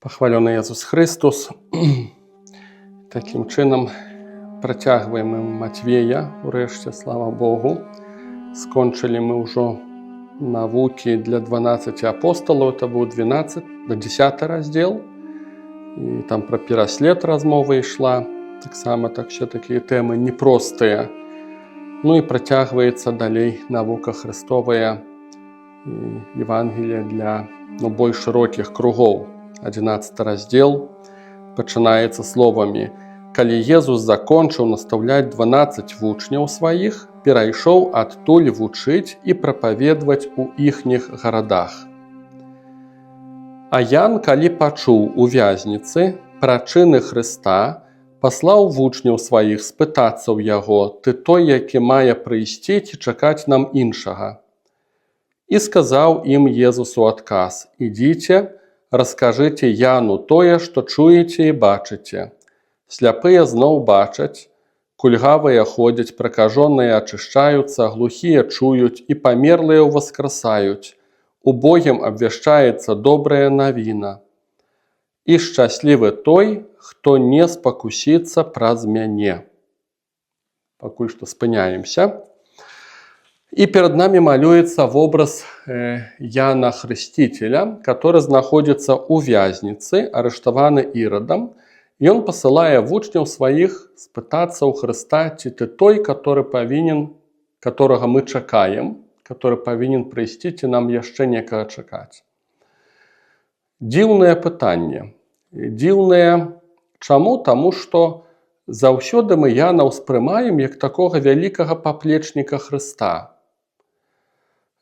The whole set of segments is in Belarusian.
Пахвалёны Езус Христос. Такім чынам працягваем Матвея, урэшце, слава Богу. Скончылі мы ўжо навукі для 12 апостолаў, это быў 10 раздзел. І там пра пераслед размова ішла. Таксама все такія тэмы непростыя. Ну і працягваецца далей навука Христовая Евангелія для больш шырокіх кругоў. 11 раздзел пачынаецца словамі: «Калі Езус закончыў настаўляць 12 вучняў сваіх, перайшоў адтуль вучыць і прапаведваць у іхніх гарадах. А Ян, калі пачуў у вязніцы прычыны Хрыста, паслаў вучняў сваіх спытацца ў яго: «Ты той, які мае прыйсці, ці чакаць нам іншага?» І сказаў ім Езус у адказ: «Ідзіце, раскажыце Яну тое, што чуеце і бачыце. Сляпыя зноў бачаць, кульгавыя ходзяць, пракажоныя ачышчаюцца, глухія чуюць і памерлыя ўваскрасаюць. Убогім абвяшчаецца добрая навіна. І шчаслівы той, хто не спакусіцца праз мяне». Пакуль што спыняемся. І перад намі малюецца вобраз Яна Хрысціцеля, который знаходзіцца ў вязніцы, арыштаваны Ірадам. Ён пасылае вучняў сваіх спытацца ў Хрыста, ці ты той, которага мы чакаем, который павінен прыйсці, ці нам яшчэ некага чакаць. Дзіўнае пытанне. Дзіўнае чаму? Таму што заўсёды мы Яна ўспрымаем як такога вялікага паплечніка Хрыста.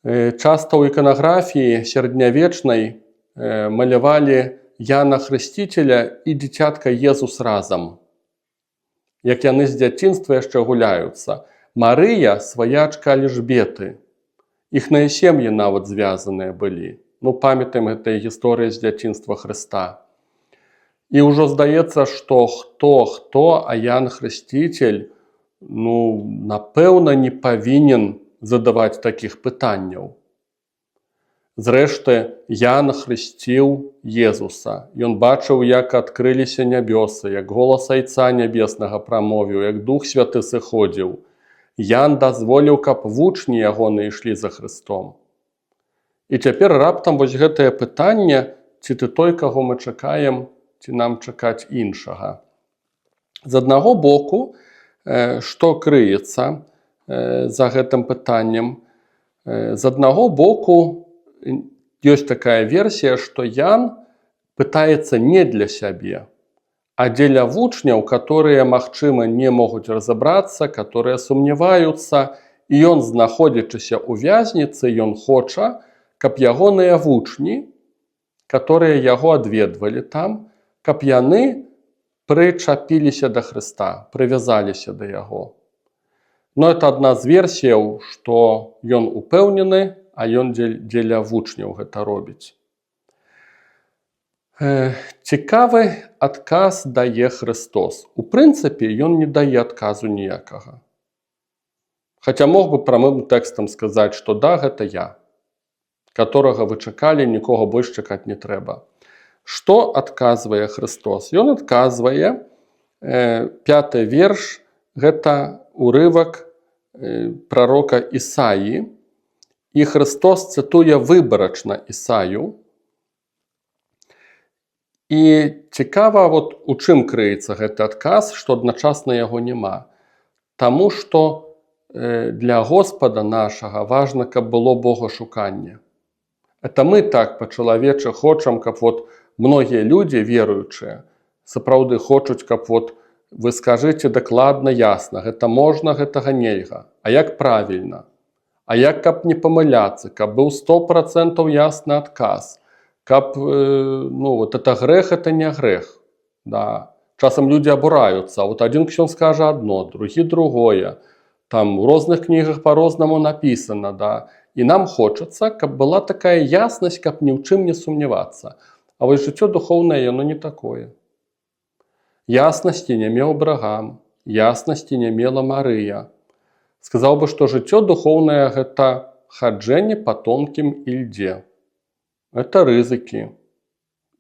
Часта ў іканаграфіі сярэднявечнай малявалі Яна Хрысціцеля і дзіцятка Езус разам. Як яны з дзяцінства яшчэ гуляюцца. Марыя, сваячка Эльжбеты. Іхныя сем'і нават звязаныя былі. Памятаем гэтыя гісторыі з дзяцінства Хрыста. І ўжо здаецца, што хто, а Ян Хрысціцель, напэўна, не павінен задаваць такіх пытанняў. Зрэшты, Ян хрысціў Езуса. Ён бачыў, як адкрыліся нябёсы, як голас Айца Нябеснага прамовіў, як Дух Святы сыходзіў. Ян дазволіў, каб вучні ягоны ішлі за Хрыстом. І цяпер раптам вось гэтае пытанне, ці ты той, каго мы чакаем, ці нам чакаць іншага. З аднаго боку, што крыецца за гэтым пытаннем? З аднаго боку, ёсць такая версія, што Ян пытаецца не для сябе, а дзеля вучняў, которые, магчыма, не могуць разабрацца, которые сумняваюцца, і ён, знаходзячыся ў вязніцы, ён хоча, каб ягоныя вучні, которые яго адведвалі там, каб яны прычапіліся да Хрыста, прывязаліся да яго. Это адна з версіяў, што ён упэўнены, а ён дзеля вучняў гэта робіць. Цікавы адказ дае Хрыстос. У прынцыпе, ён не дае адказу ніякага. Хаця мог бы прамым тэкстам сказаць, што да, гэта я, которага вы чакалі, нікога больш чакаць не трэба. Што адказвае Хрыстос? Ён адказвае, 5-й верш, гэта урывак прарока Ісаі, і Хрыстос цытуе выбарачна Ісаю. І цікава, у чым крыецца гэты адказ, што адначасна яго няма. Таму што для Господа нашага важна, каб было богашуканне. Это мы так па-чалавечы хочам, каб многія людзі веруючыя сапраўды хочуць, каб вы скажыце дакладна, ясна, гэта можна, гэтага нельга. А як правільна? А як каб не памыляцца, каб быў 100% ясны адказ, каб это грэх, это не грэх. Да. Часам людзі абураюцца, адзін ксёндз скажа адно, другі другое. Там у розных кнігах па-рознаму напісана, да. І нам хочацца, каб была такая яснасць, каб ні ў чым не сумнявацца. А вось жыццё духоўнае, яно не такое. Яснасці не меў Абрагам, яснасці не мела Марыя. Сказаў бы, што жыццё духоўнае – гэта хаджэнне па тонкім ільдзе. Это рызыкі.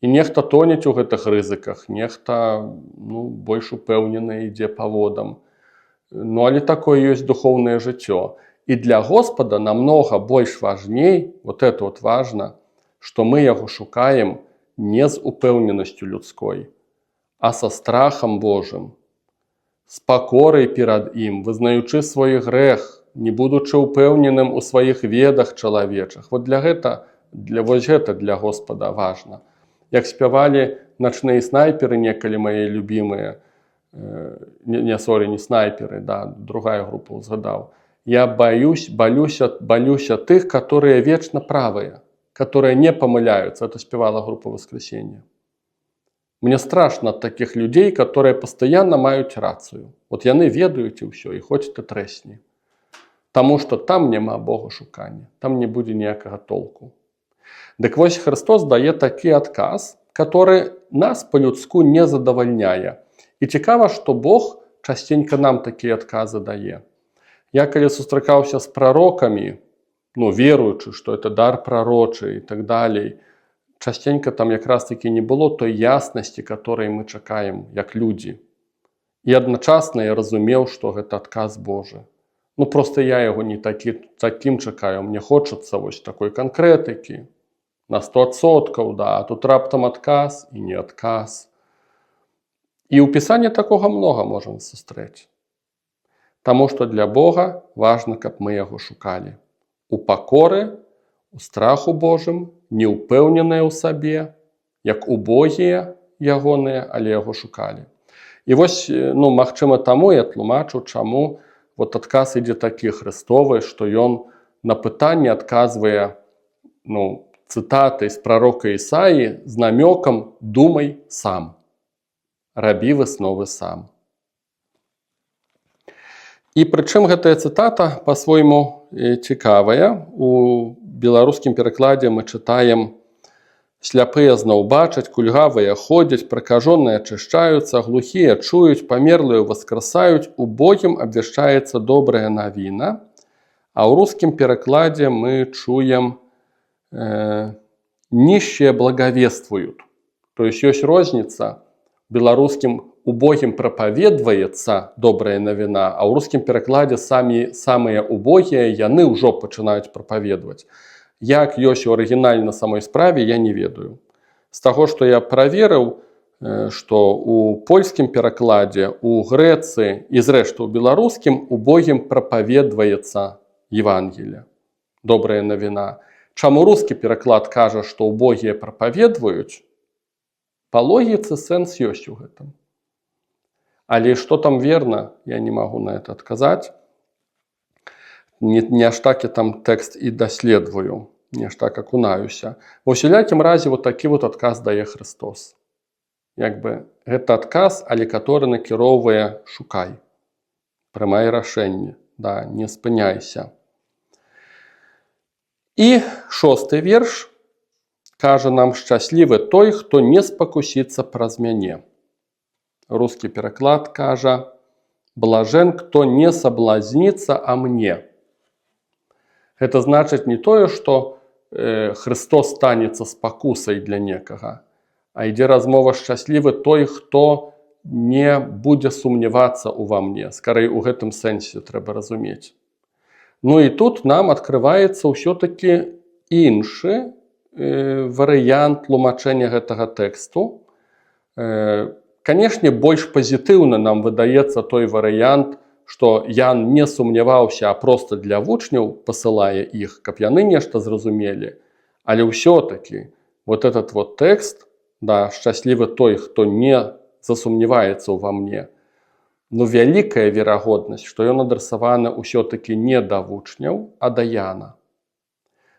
І нехта тонець у гэтых рызыках, нехта больш упэўнены ідзе па водам. Ну, але такое ёсць духоўнае жыццё. І для Господа намнога больш важней, вот это вот важна, што мы яго шукаем не з упэўненасцю людской, а са страхам Божым, з пакорай перад ім, вызнаючы свой грэх, не будучы упэўненым у сваіх ведах чалавечых. Вот вось гэта для Господа важна. Як спявалі начныя снайперы некалі мае любімыя, не снайперы, да, другая група узгадаў. Я балюся тых, которые вечна правыя, которые не помыляются. Это спевала группа «Воскресенье». Мне страшно от таких людей, которые постоянно маюць рацию. Вот яны ведаюць і ўсё, і хоць ты трэсні. Таму што там няма Бога шукання, там не будзе ніякага толку. Дык вось Христос дае такі адказ, который нас по-людску не задавальняе. І цікава, што Бог частенька нам такія адказы дае. Я калі сустракаўся з прарокамі, веруючы, што это дар прарочы і так далей, частенька там якраз таки не было той яснасці, которой мы чакаем, як людзі. І адначасна я разумеў, што гэта адказ Божы. Просто я яго не такім чакаю, мне хочацца вось такой канкрэтыкі, на 100%, да, а тут раптам адказ і не адказ. І ў Пісанні такога многа можам сустрэць. Таму што для Бога важна, каб мы яго шукалі. У пакоры, у страху Божым, не ўпэўненыя ў сабе, як убогія ягоныя, але яго шукалі. І вось, магчыма, таму я тлумачу, чаму вот адказ ідзе такі Христовы, што ён на пытанне адказвае, цытатай з прарока Ісаі з намёкам «думай сам». Рабі высновы сам. І прычым гэтая цытата па-свойму цікавая. У беларускім перакладзе мы чытаем: «Сляпыя зноў бачаць, кульгавыя ходзяць, пракажоныя ачышчаюцца, глухія чуюць, памерлыя воскресаюць, убогім абвяшчаецца добрая навіна». А ў рускім перакладзе мы чуем «нищие благовествуют». То есть ёсць розніца. Беларускім убогім прапаведваецца добрая навіна, а ў рускім перакладзе самыя убогія яны ўжо пачынаюць прапаведваць. Як ёсць у арыгінальна самой справе, я не ведаю. З таго, што я праверыў, што у польскім перакладзе, у Грэцыі і зрэшты ў беларускім убогім прапаведваецца Евангелие, добрая навіна. Чаму рускі пераклад кажа, што убогія прапаведваюць? Па логіцы сэнс ёсць у гэтым. Але што там верна, я не магу на это адказаць. Не аж так я там тэкст і даследваю, не аж так акунаюся. Ва ўсялякім разе вот такі вот адказ дае Христос. Гэта адказ, але который накіроўвае «шукай». Прымай рашэнне, да, не спыняйся. І 6-й верш кажа нам: «Шчаслівы той, хто не спакусіцца праз мяне». Рускі пераклад кажа: «Блажен, кто не соблазніцца а мне». Гэта значыць не тое, што Христос станецца спакусай для некага, а ідзе размова «шчаслівы той, хто не будзе сумнявацца ува мне». Скорей у гэтым сэнсе трэба разумець. І тут нам адкрываецца ўсё-такі іншы варыянт тлумачэння гэтага тэксту. Канешне, больш пазітыўна нам выдаецца той варыянт, што Ян не сумняваўся, а проста для вучняў пасылае іх, каб яны нешта зразумелі. Але ўсё-такі вот этот вот тэкст, да, «шчаслівы той, хто не засумняваецца ўва мне», вялікая верагоднасць, што ён адрасаваны ўсё-такі не да вучняў, а да Яна.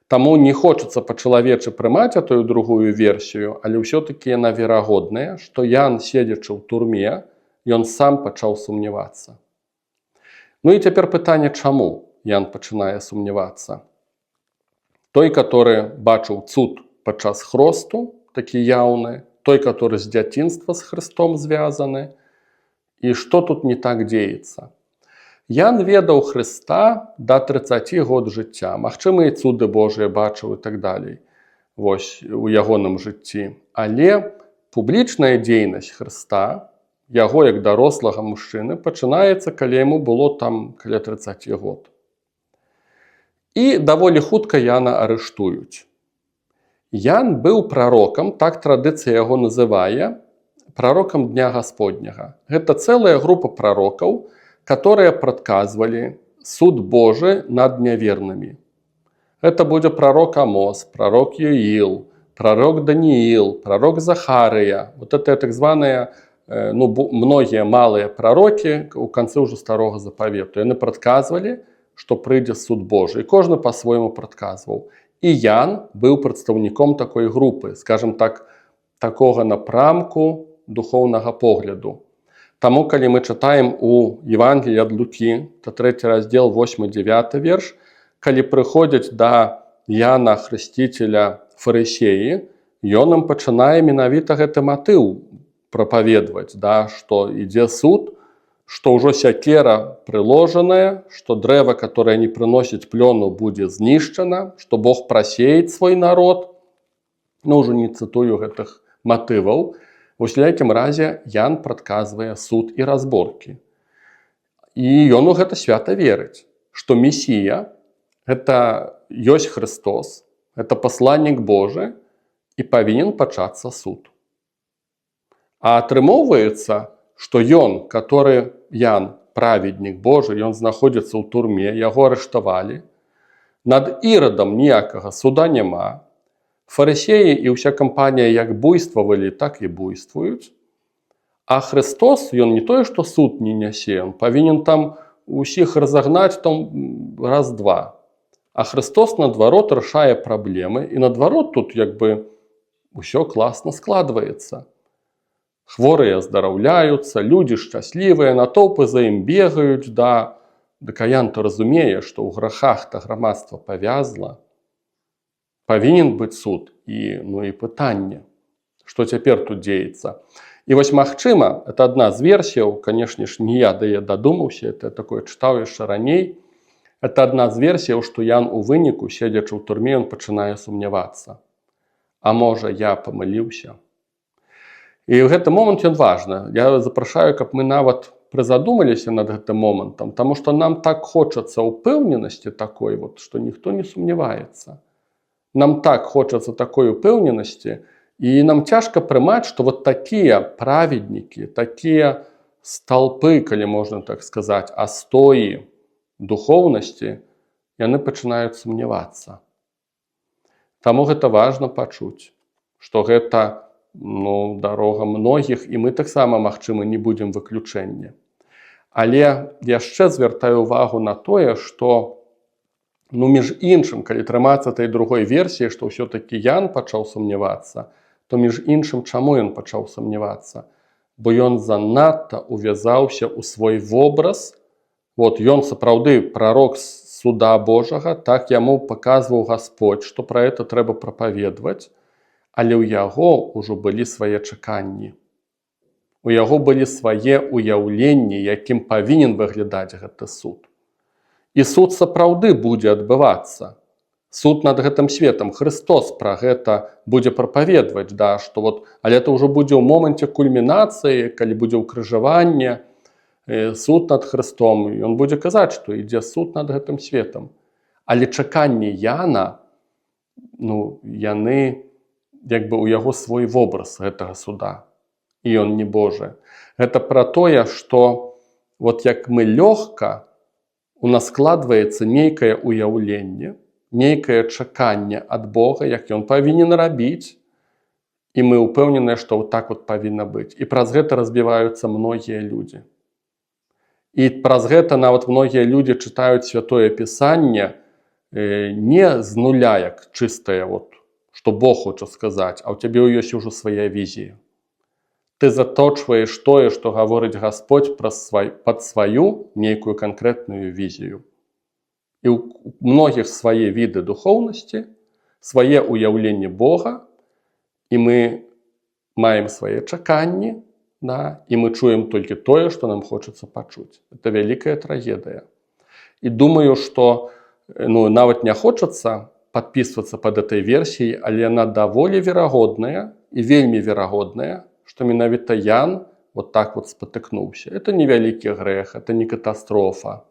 Таму не хочацца па-чалавечы прымаць тую другую версію, але ўсё-такі яна верагодная, што Ян, седзячы ў турме, ён сам пачаў сумнявацца. І цяпер пытанне, чаму Ян пачынае сумнявацца? Той, который бачыў цуд падчас хросту, такі яўны, той, который з дзяцінства з Христом звязаны. І што тут не так дзеецца? Ян ведаў Хрыста да 30 год жыцця, магчыма, і цуды Божыя бачыў і так далей. вось, у ягоным жыцці. Але публічная дзейнасць Хрыста, яго як дарослага мужчыны, пачынаецца, калі яму было там каля 30 год. І даволі хутка Яна арыштуюць. Ян быў прарокам, так традыцыя яго называе, пророком Дня Господняга. Гэта цэлая група пророкаў, которые прадказвалі суд Божий над нявернымі. Это будзе пророк Амос, пророк Юил, пророк Даниил, пророк Захария. Вот это так званыя, многія малыя пророки у канцы ўжо Старога Запавету. Яны прадказвалі, што прыйдзе суд Божий. І кожны па-свойму прадказваў. І Ян быў прадстаўніком такой групы, скажем так, такога напрамку духоўнага погляду. Таму, калі мы чытаем у Евангеліі ад Лукі, то 3 раздзел, 8-9 верш, калі прыходзяць да Яна Хрысціцеля фарысеі, ён ім пачынае менавіта гэты матыў прапаведваць, да, што ідзе суд, што ўжо сякера прыложаная, што дрэва, которое не прыносіць плёну, будзе знішчана, што Бог прасеяць свой народ. Ўжо не цытую гэтых матываў. У всякім разе Ян прадказвае суд і разборкі. І ён у гэта свята верыць, што Месія гэта ёсць Христос, гэта пасланнік Божы, і павінен пачацца суд. А атрымоўваецца, што ён, который Ян, праведнік Божы, ён знаходзіцца ў турме, яго арыштавалі, над Іродам ніякага суда няма, фарысеі і ўся кампанія як буйствавалі, так і буйствуюць. А Христос, ён не тое, што суд не нясе, он павінен там усіх разагнаць там раз-два. А Христос, наадварот, рашае праблемы, і наадварот тут як бы усё класна складваецца. Хворыя здараўляюцца, людзі шчаслівыя, натоўпы за ім бегаюць, да Ян-то разумее, што ў грахах-то грамадства павязла. Павінен быць суд і пытанне, што цяпер тут дзеецца. І вось магчыма, это адна з версіяў, канешне ж, не я дадумаўся, это такое чытаў яшчэ раней. Это адна з версіяў, што Ян у выніку, седзячы ў турме, ён пачынае сумнявацца. А можа, я памыліўся. І ў гэты момант ён важны. Я запрашаю, каб мы нават прызадумаліся над гэтым момантам, таму што нам так хочацца ўпэўненасці такой, што ніхто не сумняваецца. Нам так хочацца такой упэўненасці, і нам цяжка прымаць, што такія праведнікі, такія столпы, калі можна так сказаць, астоі духоўнасці, яны пачынаюць сумнявацца. Таму гэта важна пачуць, што гэта дарога многіх, і мы таксама, магчыма, не будзем выключэнне. Але яшчэ звяртаю увагу на тое, што між іншым, калі трымацца той другой версіі, што ўсё-такі Ян пачаў сумнявацца, то між іншым, чаму ён пачаў сумнявацца? Бо ён занадта увязаўся ў свой вобраз. Ён сапраўды прарок суда Божага, так яму паказваў Гасподь, што пра гэта трэба прапаведваць, але ў яго ўжо былі свае чаканні. У яго былі свае ўяўленні, якім павінен выглядаць гэты суд. І суд сапраўды будзе адбывацца. Суд над гэтым светам. Христос пра гэта будзе прапаведваць, але это ўжо будзе ў моманце кульмінацыі, калі будзе ўкрыжаванне, суд над Христом. Ён будзе казаць, што ідзе суд над гэтым светам. Але чаканні Яна, яны як бы ў яго свой вобраз гэтага суда. І ён не Божы. Гэта пра тое, што як мы лёгка, у нас складваецца нейкае ўяўленне, нейкае чаканне ад Бога, як ён павінен рабіць, і мы ўпэўненыя, што так павінна быць. І праз гэта разбіваюцца многія людзі. І праз гэта нават многія людзі чытаюць Святое Пісанне не з нуля, як чыстае, што Бог хоча сказаць, а ў цябе ёсць ужо свая візія. Ты заточваеш тое, што гаворыць Гасподь пад сваю нейкую канкрэтную візію. І ў многіх свае віды духоўнасці, свае ўяўленні Бога, і мы маем свае чаканні, і мы чуем толькі тое, што нам хочацца пачуць. Это вялікая трагедыя. І думаю, што нават не хочацца подписываться под этой версіяй, але яна даволі верагодная і вельмі верагодная, што менавіта Ян вот так вот спатыкнуўся. Это не вялікі грэх, это не катастрофа.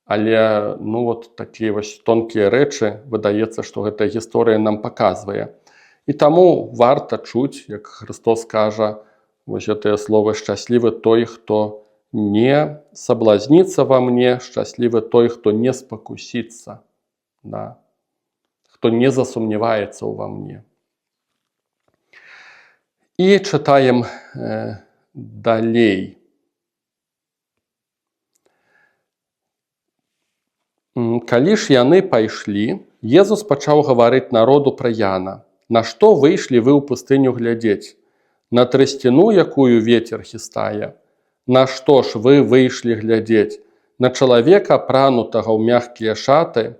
Але ну вот такія вось тонкія рэчы, выдаецца, што гэтая гісторыя нам паказвае. І таму варта чуць, як Христос кажа, вось гэтыя словы: «Шчаслівы той, хто не соблазнится во мне, счастливый той, кто не спокусится, да, кто не засумневается во мне». И читаем далей. «Калі ж яны пайшлі, Езус пачаў гаварыць народу пра Яна: на што выйшлі вы ў пустыню глядзець? На трысціну, якую ветер хістае? На што ж вы выйшлі глядзець? На чалавека, апранутага ў мяккія шаты?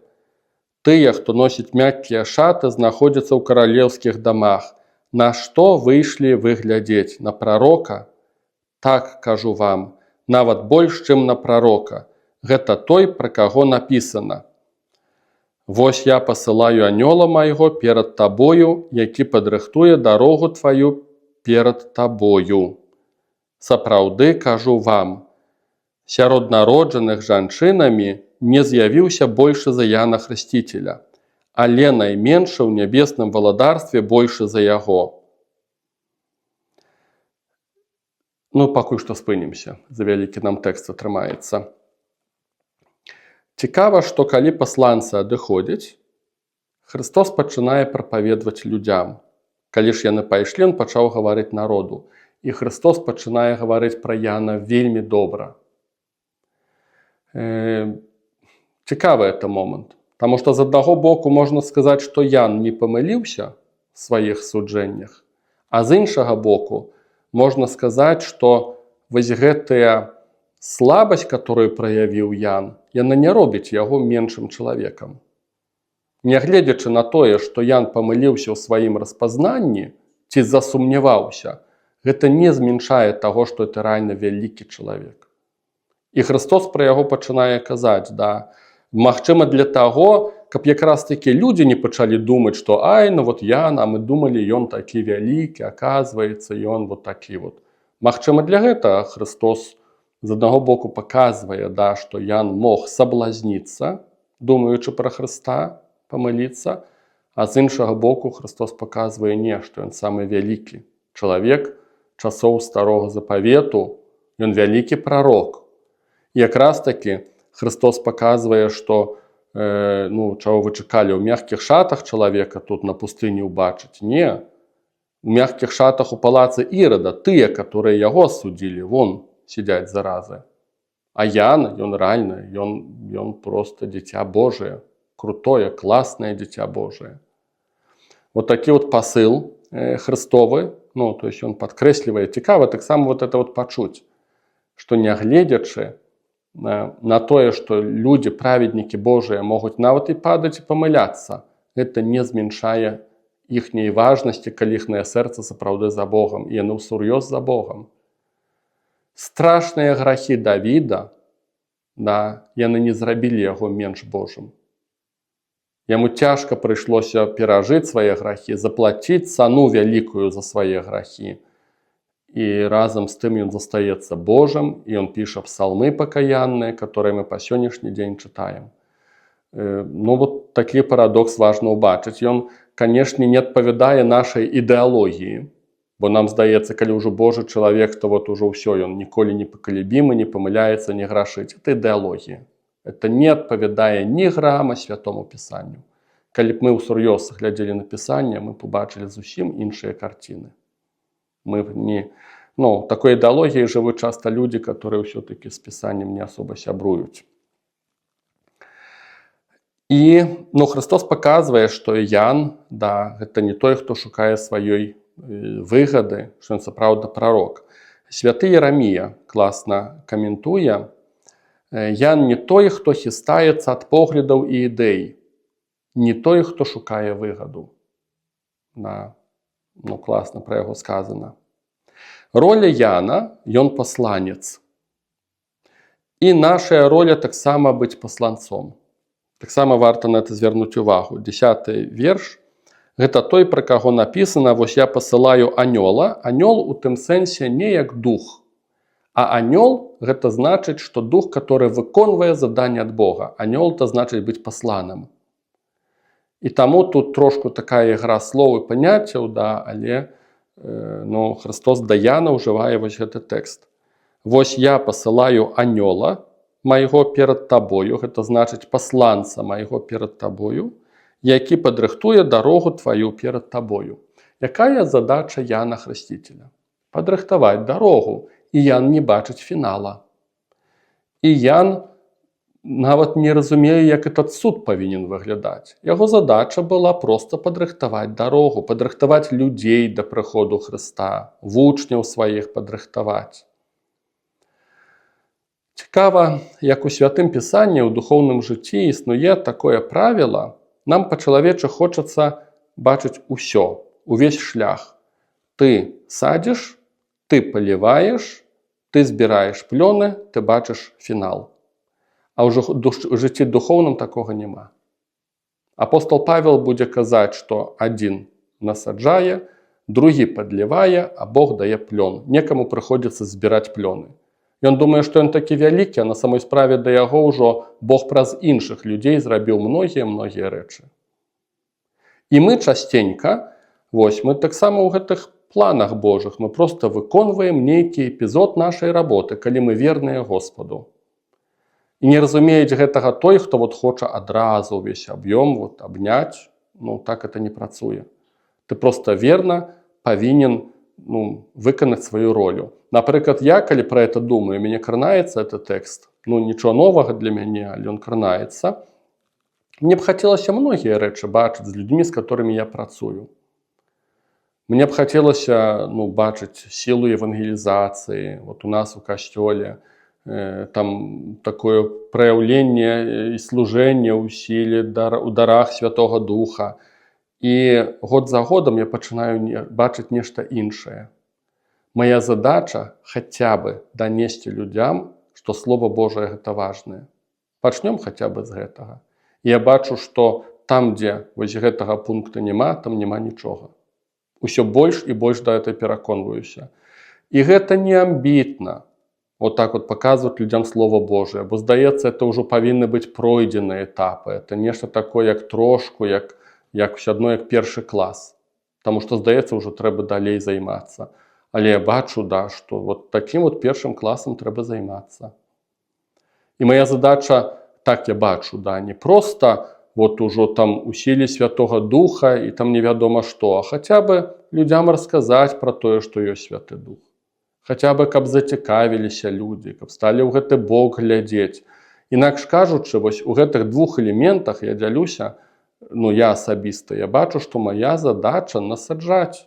Тыя, хто носіць мяккія шаты, знаходзяцца ў каралеўскіх дамах. На што выйшлі вы глядзець? На прарока? Так, кажу вам, нават больш, чым на прарока. Гэта той, пра каго напісана: «Вось я пасылаю анёла майго перад табою, які падрыхтуе дарогу тваю перад табою. Сапраўды, кажу вам, сярод народжаных жанчынамі не з'явіўся большы за Яна Хрысціцеля, але найменшы ў нябесным валадарстве большы за яго». Ну, пакуль што спынімся, за вялікі нам тэкст атрымаецца. Цікава, што калі пасланцы адыходзяць, Христос пачынае прапаведваць людзям. Калі ж яны пайшлі, ён пачаў гаварыць народу. І Христос пачынае гаварыць пра Яна вельмі добра. Цікавы это момант. Таму што з аднаго боку можна сказаць, што Ян не памыліўся в сваіх суджэннях, а з іншага боку можна сказаць, што вось гэтая слабасць, которую праявіў Ян, яна не робіць яго меншым чалавекам. Нягледзячы на тое, што Ян памыліўся ў сваім распазнанні ці засумняваўся, гэта не зменшае таго, што это рэальна вялікі чалавек. І Христос пра яго пачынае казаць, да, магчыма для таго, каб якраз такі людзі не пачалі думаць, што ай, ну вот Ян, а мы думалі, ён такі вялікі, аказваецца, ён вот такі вот. Магчыма для гэтага Христос з аднаго боку паказвае, да, што Ян мог саблазніцца, думаючы пра Хрыста, памыліцца, а з іншага боку Христос паказвае не, што ён самы вялікі чалавек часоў старога запавету, ён вялікі прарок. І якраз такі Христос паказвае, што ну, чаго вы чакалі, ў мяккіх шатах чалавека тут на пустыні ўбачыць? Не. У мяккіх шатах у палацы Ірада тыя, которые яго судзілі, вон сидять заразы. А Ян, ён рэальна, ён просто дзіця Божие, крутое, классное дзіця Божие. Вот такі вот посыл Христовы, ну, то есть он подкрэслівае, цікава таксама вот это вот пачуць, што нягледзячы на тое, што людзі, праведнікі Божыя могуць нават і падаць і памыляцца, гэта не зменшае іхняй важнасці, калі іхняе сэрца сапраўды за Богом, і яны ўсур'ёз за Богом. Страшныя грахі Давіда, да, яны не зрабілі яго менш Божым. Яму цяжка прыйшлося перажыць свае грахі, заплаціць цану вялікую за свае грахі. І разам з тым ён застаецца Божым, і ён піша псалмы пакаянныя, которые мы па сённяшні дзень чытаем. Ну вот такі парадокс важна ўбачыць. Ён, канешне, не адпавядае нашай ідэалогіі, бо нам здаецца, калі ўжо Божы чалавек, то вот ужо ўсё, ён ніколі не пакалебімы, не памыляецца, не грашыць. Это ідэалогія. Это не адпавядае ні грама Святому Пісанню. Калі б мы ўсур'ёз глядзелі на Пісанне, мы побачылі зусім іншыя карціны. Мы не... Ну, такой ідэалогіяй жывуць часта людзі, которые ўсё-такі з Пісаннем не асоба сябруюць. І, ну, Христос паказвае, што Ян, да, гэта не той, хто шукае сваёй выгады, што ён сапраўдны прарок. Святы Ерамія класна каментуе: Ян не той, хто хістаецца ад поглядаў і ідэй, не той, хто шукае выгаду. Да. Ну, класна пра яго сказана. Роля Яна, ён пасланец. І нашая роля таксама быць пасланцом. Таксама варта на это звярнуць увагу. 10-й верш. Гэта той, пра каго напісана: «Вось я пасылаю анёла». Анёл у тым сэнсе не як дух. А анёл – гэта значыць, што дух, который выконвае заданне ад Бога. Анёл – это значыць быць пасланым. І таму тут трошку такая ігра слоў і паняццяў, да, але Христос да Яна ўжывае вось гэты тэкст. «Вось я пасылаю анёла майго перад табою», гэта значыць пасланца майго перад табою, які падрыхтуе дарогу тваю перад табою. Якая задача Яна Хрысціцеля? Падрыхтаваць дарогу, і Ян не бачыць фінала. І Ян нават не разумее, як этот суд павінен выглядаць. Яго задача была проста падрыхтаваць дарогу, падрыхтаваць людзей да прыходу Хрыста, вучняў сваіх падрыхтаваць. Цікава, як у Святым Пісанні, ў духоўным жыцці існуе такое правіла: нам па-чалавечы хочацца бачыць усё, увесь шлях. Ты садзіш, ты паліваеш, ты збіраеш плёны, ты бачыш фінал. А ў жыцці духоўным такога няма. Апостол Павел будзе казаць, што адзін насаджае, другі падлівае, а Бог дае плён. Некаму прыходзіцца збіраць плёны. Ён думае, што ён такі вялікі, а на самой справе да яго ўжо Бог праз іншых людзей зрабіў многія рэчы. І мы частенька, мы таксама ў гэтых планах Божых, мы проста выконваем нейкі эпізод нашай работы, калі мы верныя Господу. І не разумеюць гэтага той, хто хоча адразу ўвесь аб'ём абняць, так это не працуе. Ты проста верна павінен выканаць сваю ролю. Напрыклад, я, калі пра это думаю, мяне кранаецца этот тэкст. Нічого новага для мяне, але ён кранаецца. Мне б хацелася многія рэчы бачыць з людзьмі, з которымі я працую. Мне б хацелася бачыць сілу евангелізацыі. У нас у касцёле там такое праяўленне і служэнне ў сіле, у дарах Святога Духа. І год за годам я пачынаю бачыць нешта іншае. Моя задача хаця бы данесці людзям, што Слова Божае гэта важнае. Пачнём хаця бы з гэтага. Я бачу, што там, дзе вось гэтага пункта няма, там няма нічога. Усё больш і больш да гэта пераконваюся. І гэта не амбітна. Так паказваць людзям Слова Божае, бо, здаецца, это ўжо павінны быць пройдзеныя этапы. Это нешта такое, як трошку, як ўсё адно, як першы клас. Таму што, здаецца, ўжо трэба далей займацца. Але я бачу, што такім першым класам трэба займацца. І моя задача, так я бачу, не проста ужо там у сіле Святога Духа і там невядома што, а хаця бы людзям расказаць пра тое, што ёсць Святы Дух. Хаця бы, каб зацікавіліся людзі, каб сталі ў гэты бок глядзець. Інакш кажучы, вось у гэтых двух элементах я дзялюся, я асабіста, я бачу, што моя задача насаджаць,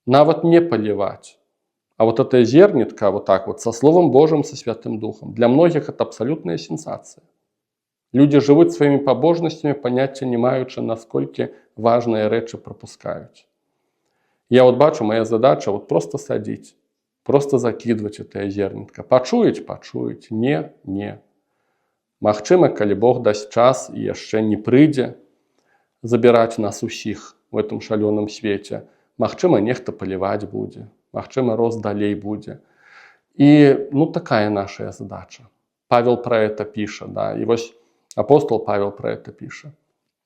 нават не паліваць. А эта зернятка со Словом Божьим, со Святым Духом, для многіх это абсалютная сенсацыя. Людзі жывуць сваімі пабожнасцямі, паняцця не маючы, насколькі важныя рэчы прапускаюць. Я бачу, моя задача проста садзіць, проста закідваць это зернятка. Пачуюць, не. Магчыма, калі Бог дасць час і яшчэ не прыйдзе забіраць нас усіх у этом шалёным свеце, магчыма, нехта паліваць будзе, магчыма, рост далей будзе. І такая наша задача. Павел пра это піша, і вось апостол Павел пра это піша.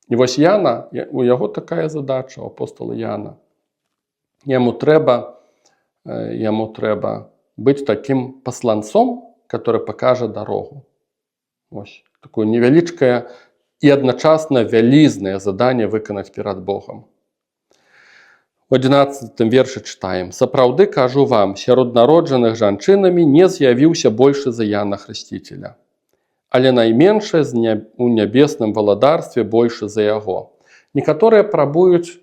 І вось Яна, у яго такая задача, у апостола Яна. Яму трэба быць такім пасланцом, который пакажа дарогу. Вось такое невялічкае і адначасна вялізнае заданне выканаць перад Богом. У 11 вершы чытаем: «Сапраўды кажу вам, сярод народжаных жанчынамі не з'явіўся большы за Яна Хрысціцеля, але найменшае у нябесным валадарстве большы за яго». Некаторыя прабуюць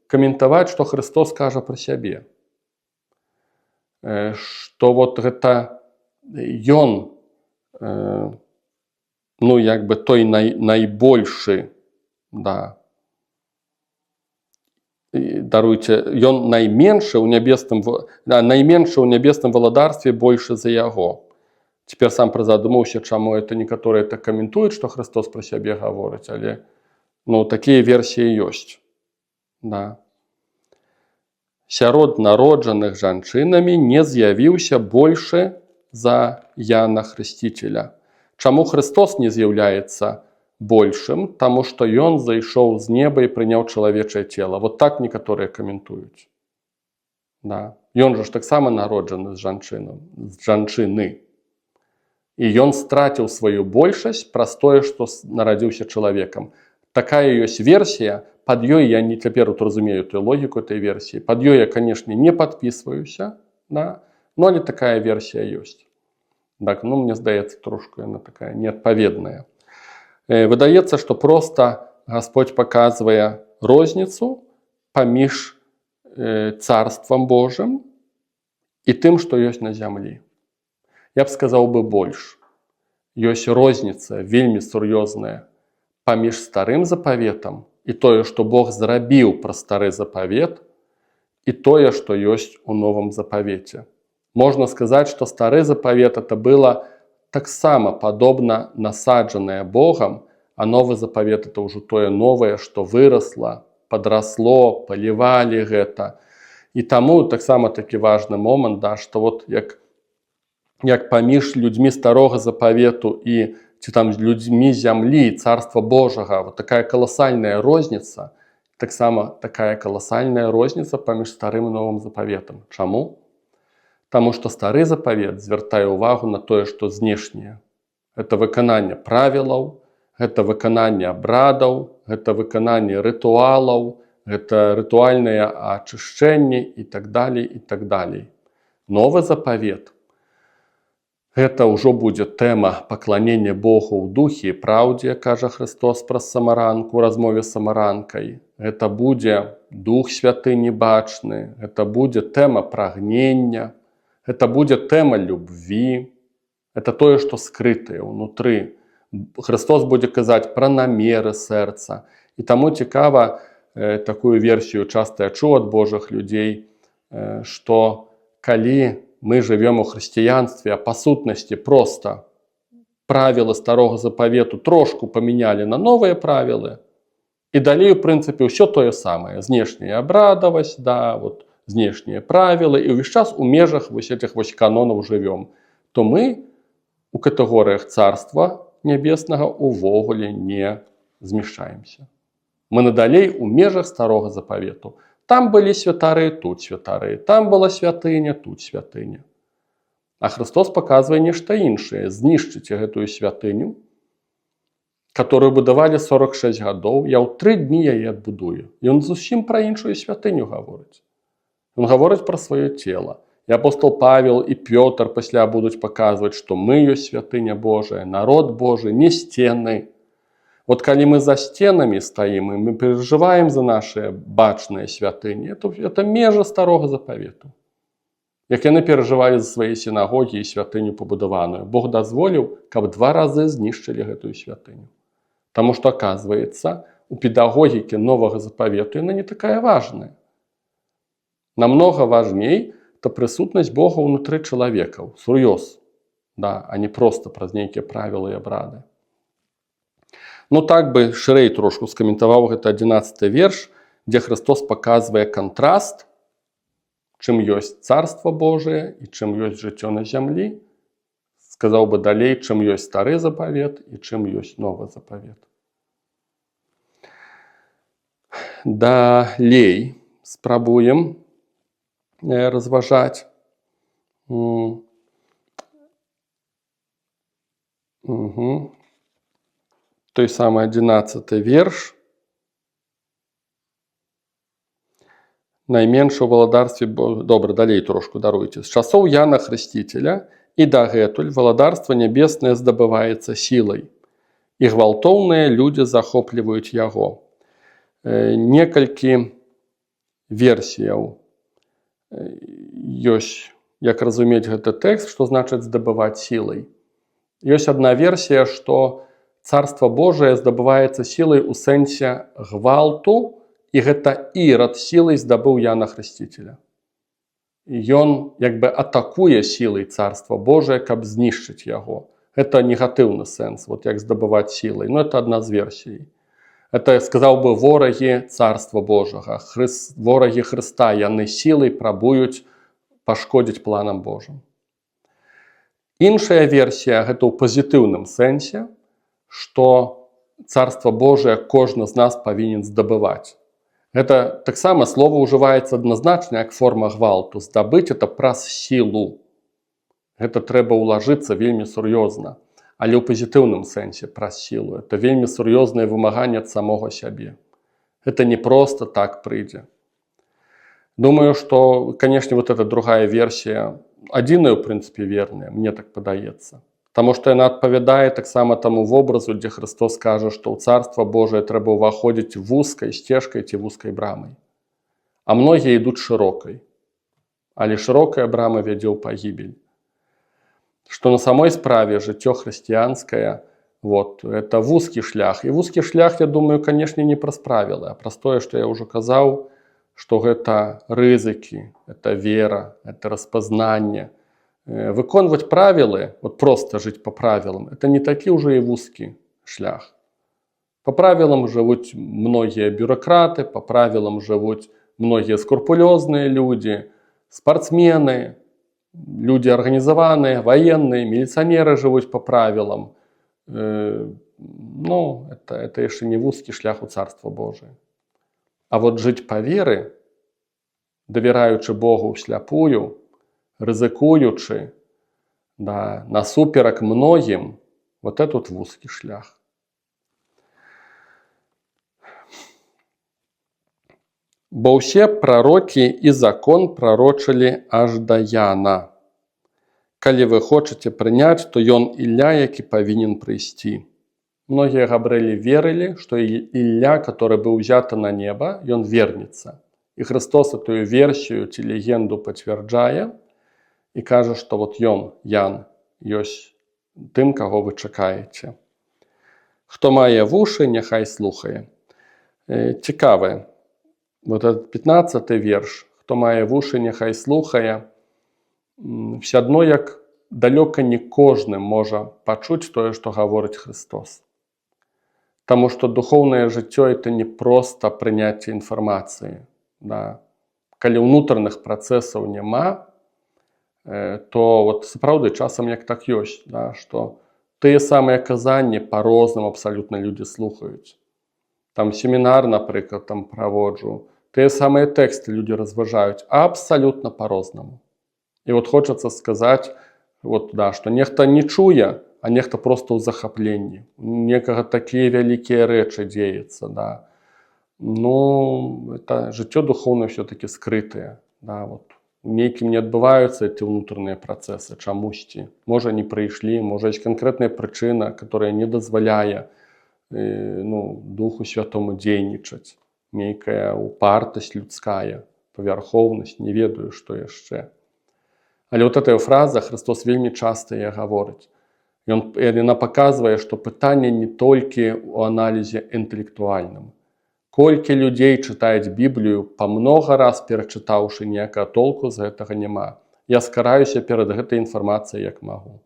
каментаваць, што Христос кажа пра сябе. Што гэта ён, той найбольшы, даруйце, ён найменшы ў нябесным валадарстве большы за яго. Цяпер сам прызадумаўся, чаму это некаторыя так каментуюць, што Христос пра сябе гаворыць, але такія версіі ёсць. Да. Сярод народжаных жанчынамі не з'явіўся большы за Яна Хрысціцеля. Чаму Христос не з'яўляецца большым? Таму што ён зайшоў з неба і прыняў чалавечае цела. Вот так некаторыя каментуюць. Да. Ён жа ж таксама народжаны з жанчыны. І ён страціў сваю большасць праз тое, што нарадзіўся чалавекам. Такая ёсць версія, пад ёй я не цяпер разумею тую логіку этой версіі. Пад ёй я, канешне, не падпісваюся, да? Но але такая версія ёсць. Так, мне здаецца, трошку яна такая неадпаведная. Выдаецца, што проста Гасподзь паказвае розніцу паміж царствам Божым і тым, што ёсць на зямлі. Я б сказаў бы больш. Ёсць розніца вельмі сур'ёзная паміж старым запаветам і тое, што Бог зрабіў пра стары запавет, і тое, што ёсць у новым запавеце. Можна сказаць, што стары запавет это было таксама падобна насаджанае Богам, а новы запавет это ўжо тое новае, што вырасла, падрасло, палівалі гэта. І таму таксама такі важны момант, да, што вот як паміж людзьмі старога запавету і ці там людзьмі зямлі, царства Божага, вот такая каласальная розніца, таксама такая каласальная розніца паміж старым і новым запаветам. Чаму? Таму што стары запавет звяртае ўвагу на тое, што знешняе. Гэта выкананне правілаў, гэта выкананне абрадаў, гэта выкананне рытуалаў, гэта рытуальнае ачышчэнне і так далей, і так далей. Новы запавет гэта ўжо будзе тэма пакланення Богу ў духе і праўдзе, кажа Христос праз самаранку, у размове з самаранкай. Гэта будзе Дух Святы небачны, гэта будзе тэма прагнення, гэта будзе тэма любві, гэта тое, што скрытае ўнутры. Христос будзе казаць пра намеры сэрца. І таму цікава, такую версію часта я чуў ад Божых людзей, што калі мы жывем у хрысціянстве, а па сутнасці проста правілы старога запавету трошку памянялі на новыя правілы, і далей, у прынцыпе, ўсё тое самае. Знешняя абрадавасць, да, вот, знешнія правілы, і ўвесь час у межах этих канонаў жывем, то мы у катэгорыях царства нябеснага увогуле не змяшчаемся. Мы надалей у межах старога запавету. Там былі святары, тут святары. Там была святыня, тут святыня. А Христос паказвае нешта іншае. Знішчыце гэтую святыню, которую будавалі 46 гадоў. Я ў 3 дні яе адбудую. Ён зусім пра іншую святыню гаворыць. Ён гаворыць пра сваё цела. І апостол Павел і Пётр пасля будуць паказваць, што мы ёсць святыня Божая, народ Божий, не сцены. Вот калі мы за стенамі стаім, і мы перажываем за нашыя бачныя святыні, это межа старога запавету. Як яны перажывалі за свае сінагогі і святыню пабудаваную. Бог дазволіў, каб 2 разы знішчылі гэтую святыню. Таму што, аказваецца, у педагогіке новага запавету яна не такая важная. Намнога важней это прысутнасць Бога ўнутры чалавекаў, сур'ёз, да, а не проста праз нейкія правілы і абрады. Так бы шырэй трошку скаментаваў гэта 11 верш, дзе Христос паказвае кантраст, чым ёсць царства Божие і чым ёсць жыццё на зямлі. Сказаў бы далей, чым ёсць стары запавет і чым ёсць новы запавет. Далей спрабуем разважаць. Той самый 11 верш. Найменш у валадарстве... Добра, далей трошку даруйце. З часоў Яна Хрысціцеля і дагэтуль валадарства нябеснае здабываецца сілай. І гвалтоўныя людзі захопліваюць яго. Некалькі версіяў ёсць, як разумець гэты тэкст, што значыць здабываць сілай. Ёсць адна версія, што Царство Божие здабываецца сілай у сэнсе гвалту, і гэта Ірад сілай здабыў Яна Хрысціцеля. ён як бы атакуе сілай Царства Божие, каб знішчыць яго. Это негатыўны сэнс, вот як здабываць сілай. Ну, это одна з версій. Это, сказаў бы, ворагі Царства Божага, ворагі Хрыста, яны сілай прабуюць пашкодзіць планам Божым. Іншая версія, гэта ў пазітыўным сэнсе, што Царства Божие кожны з нас павінен здабываць. Гэта таксама слова ўжываецца адназначна як форма гвалту. Здабыць это праз сілу. Гэта трэба ўлажыцца вельмі сур'ёзна. Але ў пазітыўным сэнсе праз сілу. Это вельмі сур'ёзнае вымаганне ад самога сябе. Это не просто так прыйдзе. Думаю, што, канешне, вот эта другая версія адзіная, ў прынцыпе, верная, мне так падаецца. Таму што яна адпавядае таксама таму вобразу, дзе Христос кажа, што ў Царства Божие трэба ўваходзіць вузкай сцежкай ці вузкай брамай. А многія ідуць шырокай. Але шырокая брама вядзе ў пагібель. Што на самой справе жыццё хрысціянскае, вот, это вузкі шлях. І вузкі шлях, я думаю, канешне, не праз правілы, а праз тое, што я ўжо казаў, што гэта рызыкі, это вера, это распазнанне. Выконваць правілы, вот просто жыць по правілам, это не такі ўжо і вузкі шлях. По правілам жывуць многія бюракраты, по правілам жывуць многія скрупулёзныя людзі, спартсмены, людзі арганізаваныя, ваенныя, міліцыянеры жывуць по правілам. Ну, это яшчэ не вузкі шлях у Царства Божие. А вот жыць па веры, давяраючы Богу ўсляпую, рызыкуючы, да, насуперак многім, вот этот вузкі шлях. Бо ўсе прарокі і закон прарочылі аж да Яна. Калі вы хочаце прыняць, то ён Ілля, які павінен прыйсці. Многія габрэлі верылі, што Ілля, который быў узяты на неба, ён вернецца. І Христос эту версію ці легенду пацвярджае і кажа, што вот ён, Ян, ёсць тым, каго вы чакаеце. Хто мае вушы, няхай слухае. Цікавы. Вот этот 15-й верш. Хто мае вушы, няхай слухае. Все адно, як далёка не кожны можа пачуць тое, што гаворыць Христос. Таму што духоўнае жыццё – это не проста прыняцце інфармацыі. Да. Калі ўнутраных працэсаў няма, то вот сапраўды часам як так ёсць, да, што тыя самыя казанні па-рознаму абсалютна людзі слухаюць. Там семінар, напрыклад, там праводжу, тыя самыя тэксты людзі разважаюць абсалютна па-рознаму. І вот хочацца сказаць, вот, да, што нехта не чуе, а нехта проста ў захапленні. Некага такія вялікія рэчы дзеецца, да. Ну, это жыццё духоўнае все-таки скрытае, да, вот. Нейкім не адбываюцца эти внутреннія працэсы чамусьці. Можа, не прыйшлі, можа, ёсць канкрэтная прычына, которая не дазваляе Духу Святому дзейнічаць. Нейкая упартасць людская, павярхоўнасць, не ведаю, што яшчэ. Але вот эта фраза Христос вельмі часта яе гаворыць. Яна паказвае, што пытанне не толькі ў аналізе інтэлектуальным. Колькі людзей чытаюць Біблію, па многа раз перачытаўшы, ніякага толку з гэтага няма. Я скараюся перад гэтай інфармацыяй як магу.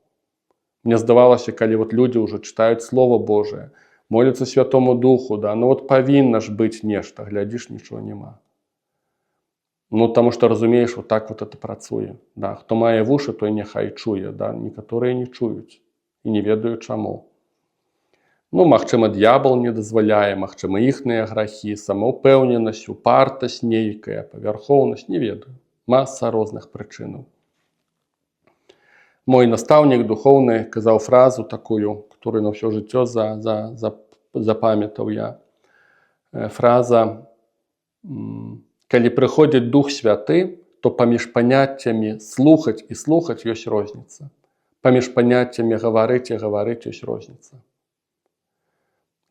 Мне здавалася, калі вот людзі ўжо чытаюць Слово Божие, моляцца Святому Духу, да, ну вот павінна ж быць нешта, глядзіш, нічого няма. Ну, таму што разумееш, вот так вот это працуе. Да. Хто мае вушы, той няхай чуе, да. Некаторыя не чуюць і не ведаю чаму. Ну, магчыма, д'ябал не дазваляе, магчыма, іхныя грахі, самаўпэўненасць, упартасць нейкая, павярхоўнасць, не ведаю. Маса розных прычынаў. Мой настаўнік духоўны казаў фразу такую, которую на ўсё жыццё запамятаў я. Фраза: калі прыходзіць Дух Святы, то паміж паняццямі слухаць і слухаць ёсць розніца. Паміж паняццямі гаварыць і гаварыць ёсць розніца.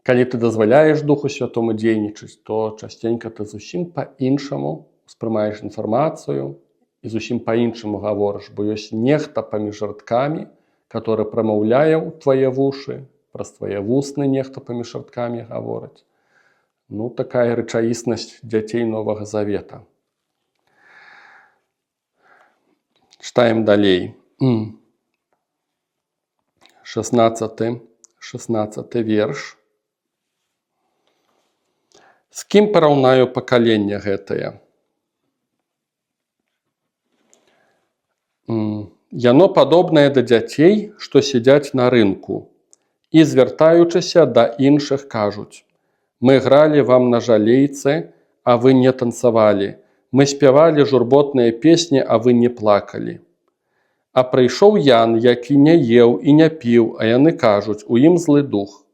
Калі ты дазваляеш Духу Святому дзейнічаць, то частенька ты зусім па-іншаму успрымаеш інфармацыю і зусім па-іншаму гаворыш, бо ёсць нехта паміж радкамі, который прамаўляе ў твае вушы, праз твае вусны нехта паміж радкамі гаворыць. Ну, такая рэчаіснасць дзяцей Новага Завета. Читаем далей. 16 верш. З кім параўнаю пакаленне гэтае? Яно падобнае да дзяцей, што сядзяць на рынку, і, звяртаючыся да іншых, кажуць: мы гралі вам на жалейцы, а вы не танцавалі. Мы спявалі журботныя песні, а вы не плакалі. А прыйшоў Ян, які не еў і не піў, а яны кажуць: у ім злы дух.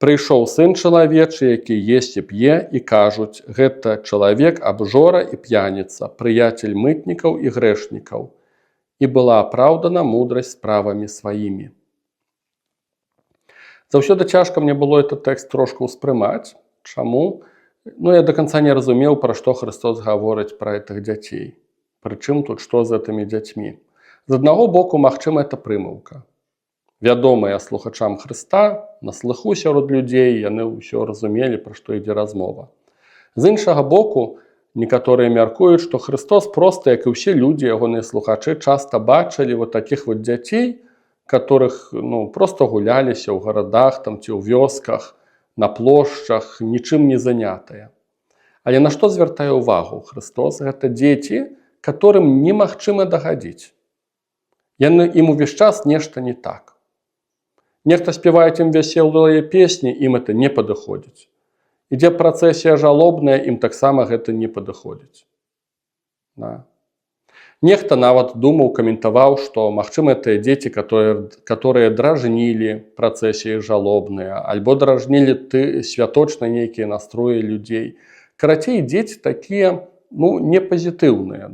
Прыйшоў сын чалавечы, які есць і п'е, і кажуць: гэта чалавек абжора і п'яніца, прыяцель мытнікаў і грэшнікаў. І была апраўдана мудрасць справамі сваімі. Заўсёды цяжка мне было этот тэкст трошку ўспрымаць. Чаму? Я до конца не разумеў, пра што Христос гаворыць пра гэтых дзяцей. Прычым тут што з гэтымі дзяцьмі? З аднаго боку, магчыма, это прымаўка. Вядомыя слухачам Хрыста, на слыху сярод людзей, яны ўсё разумелі, пра што ідзе размова. З іншага боку, некаторыя мяркуюць, што Христос проста, як і ўсе людзі, ягоныя слухачы, часта бачылі такіх дзяцей, которых просто гуляліся ў гарадах ці ў вёсках, на плошчах, нічым не занятыя. Але на што звяртае ўвагу Христос? Гэта дзеці, которым немагчыма дагадзіць. Ім увесь час нешта не так. Нехта спявае ім вяселыя песні, ім это не падыходзіць. Ідзе працэсія жалобная, ім таксама гэта не падыходзіць. Нехта нават думаў, каментаваў, што, магчыма, тыя дзеці, которые дражнілі працэсіі жалобныя, альбо дражнілі святочна нейкія настроі людзей. Карацей, дзеці такія, непазітыўныя.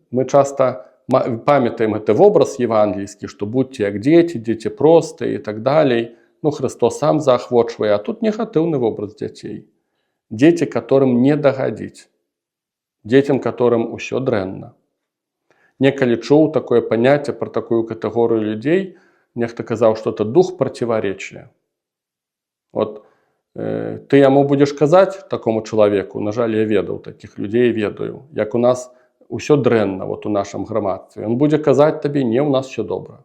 Мы часта памятаем гэты вобраз евангельскі, што будьце як дзеці, дзеці простыя і так далей. Христос сам заахвочвае, а тут негатыўны вобраз дзяцей. Дзеці, которым не дагадзіць. Дзецям, которым усё дрэнна. Некалі чуў такое паняцце пра такую катэгорыю людзей, нехта казаў, што это дух противоречия. Ты яму будзеш казаць такому чалавеку, на жаль, я ведаў такіх людзей, ведаю, як у нас усё дрэнна у нашым грамадстве. Ён будзе казаць табе: не, у нас все добра.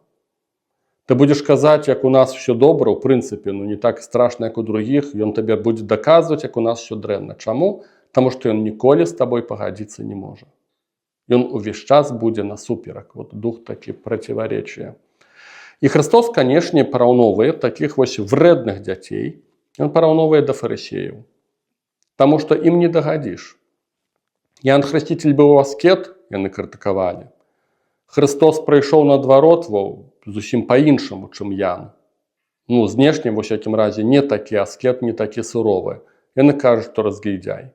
Ты будзеш казаць, як у нас все добра, у прынцыпе, не так страшна, як у другіх, ён табе будзе даказваць, як у нас все дрэнна. Чаму? Таму што ён ніколі з табой пагадзіцца не можа. Ён увесь час будзе насуперак. Дух такі противоречия. І Христос, канешне, параўноўвае такіх вредных дзяцей, ён параўноўвае да фарысеяў. Таму што ім не дагадзіш. Ян Хрысціцель быў аскет, яны крытыкавалі. Христос прыйшоў наадварот зусім па-іншаму, чым Ян. Знешне, ва ўсякім разе, не такі аскет, не такі суровы. Яны кажуць, што разгільдзяй.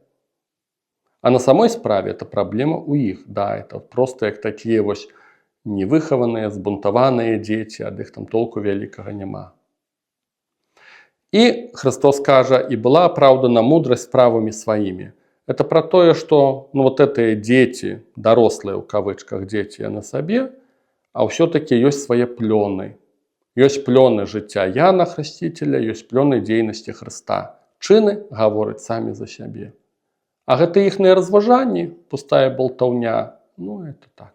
А на самой справе это праблема ў іх. Это просто як такія невыхаваныя, збунтаваныя дзеці, ад іх там толку вялікага няма. І Христос кажа: і была апраўдана мудрасць справамі сваімі. Это про тое, што гэтыя дзеці, дарослыя ў кавычках дзеці, яны сабе, а ўсё-такі ёсць свае плёны. Ёсць плёны жыцця Яна Хрысціцеля, ёсць плёны дзейнасці Хрыста. Чыны гавораць самі за сябе. А гэта іхныя разважанні, пустая болтаўня, это так.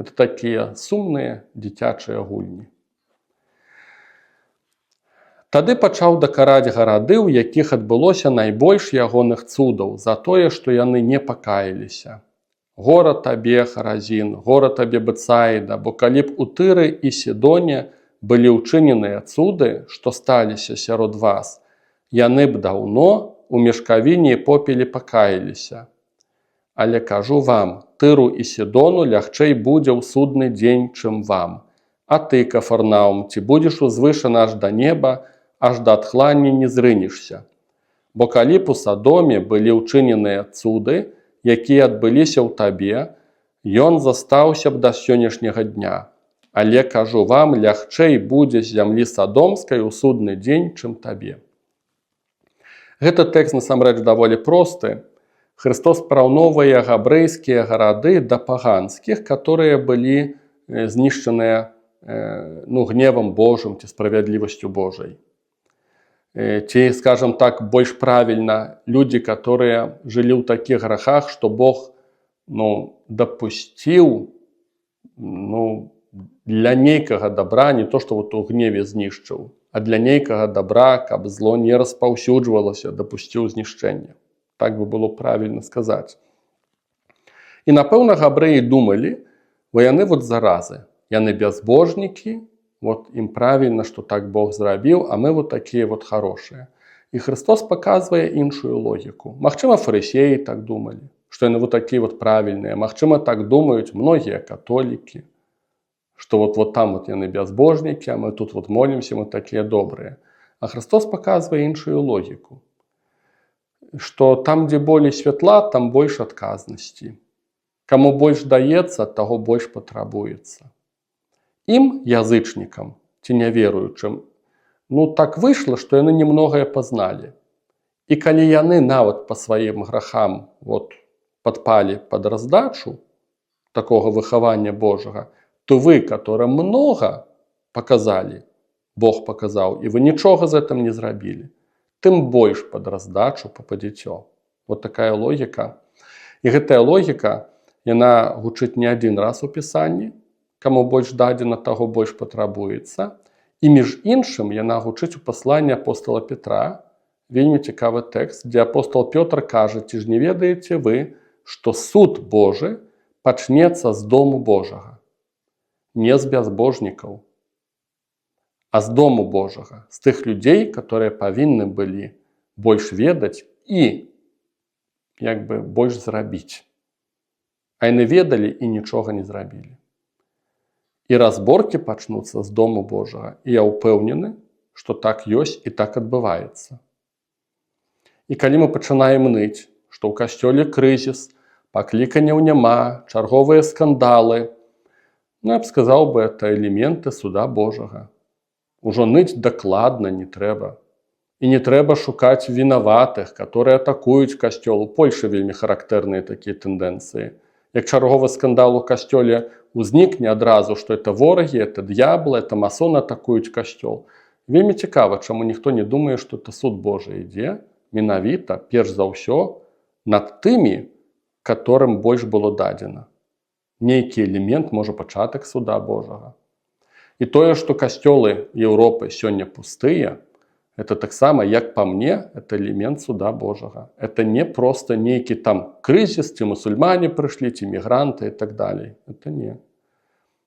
Это такія сумныя дзіцячыя гульні. Тады пачаў дакараць гарады, у якіх адбылося найбольш ягоных цудаў, за тое, што яны не пакаяліся. Гора табе, Харазін, гора табе, Бэцаіда, бо калі б у Тыры і Сідоне былі ўчыненыя цуды, што сталіся сярод вас, яны б даўно у мешкавіне і попелі пакаяліся. Але кажу вам, Тыру і Сідону лягчэй будзе ў судны дзень, чым вам. А ты, Кафарнаум, ці будзеш узвышаны аж да неба, аж да тхлання не зрынешся. Бо калі б у Садоме былі ўчыненыя цуды, якія адбыліся ў табе, ён застаўся б да сённяшняга дня. Але, кажу вам, лягчэй будзе з зямлі Садомскай у судны дзень, чым табе. Гэты тэкст насамрэч даволі просты. Христос параўноўвае габрэйскія гарады да паганскіх, которые былі знішчаныя гневам Божым ці справядлівасцю Божай. Ці, скажем так, больш правільна, людзі, которые жылі ў такіх грахах, што Бог дапусціў для нейкага добра, не то, што у гневе знішчыў, а для нейкага добра, каб зло не распаўсюджвалася, дапусціў знішчэння. Так бы было правільна сказаць. І, напэўна, габрэі думалі, яны заразы, яны бязбожнікі, ім правільна, што так Бог зрабіў, а мы такія хорошыя. І Христос паказвае іншую логіку. Магчыма, фарысеі так думалі, што яны такія правільныя. Магчыма, так думаюць многія католікі, што там яны бязбожнікі, а мы тут молімся, мы такія добрыя. А Христос паказвае іншую логіку, што там, дзе болей святла, там больш адказнасці. Каму больш даецца, таго больш патрабуецца. Ім, язычнікам ці няверуючым, так выйшла, што яны немногае пазналі. І калі яны нават па сваім грахам падпалі пад раздачу такога выхавання Божага, то вы, которым много показали, Бог показаў, і вы нічога з гэтым не зрабілі, тым больш пад раздачу попадзеце. Такая логіка. І гэтая логіка, яна гучыць не адзін раз у Пісанні, каму больш дадзена, таго больш патрабуецца. І між іншым, яна гучыць у пасланні апостола Петра, вельмі цікавы тэкст, дзе апостол Пётр кажа: ці ж не ведаеце вы, што суд Божы пачнецца з дому Божага, не з бязбожнікаў, а з дому Божага, з тых людзей, которые павінны былі больш ведаць і больш зрабіць. А яны ведалі і нічога не зрабілі. І разборкі пачнуцца з дому Божага. І я ўпэўнены, што так ёсць і так адбываецца. І калі мы пачынаем ныць, што ў касцёле крызіс, пакліканняў няма, чарговыя скандалы, я б сказаў бы, это элементы суда Божага. Ужо ныць дакладна не трэба. І не трэба шукаць вінаватых, которые атакуюць касцёл. У Польшы вельмі характэрныя такія тэндэнцыі. Як чарговы скандал у касцёле узнікне адразу, што это ворагі, это д'яблы, это масоны атакуюць касцёл. Вельмі цікава, чаму ніхто не думае, што это суд Божы ідзе, менавіта, перш за ўсё, над тымі, которым больш было дадзена. Нейкі элемент, можа, пачатак суда Божага. І тое, што касцёлы Еўропы сёння пустыя, это таксама, як па мне, это элемент суда Божага. Это не просто нейкі там крызіс, ці мусульмане прыйшлі, ці мігранты і так далей. Это не.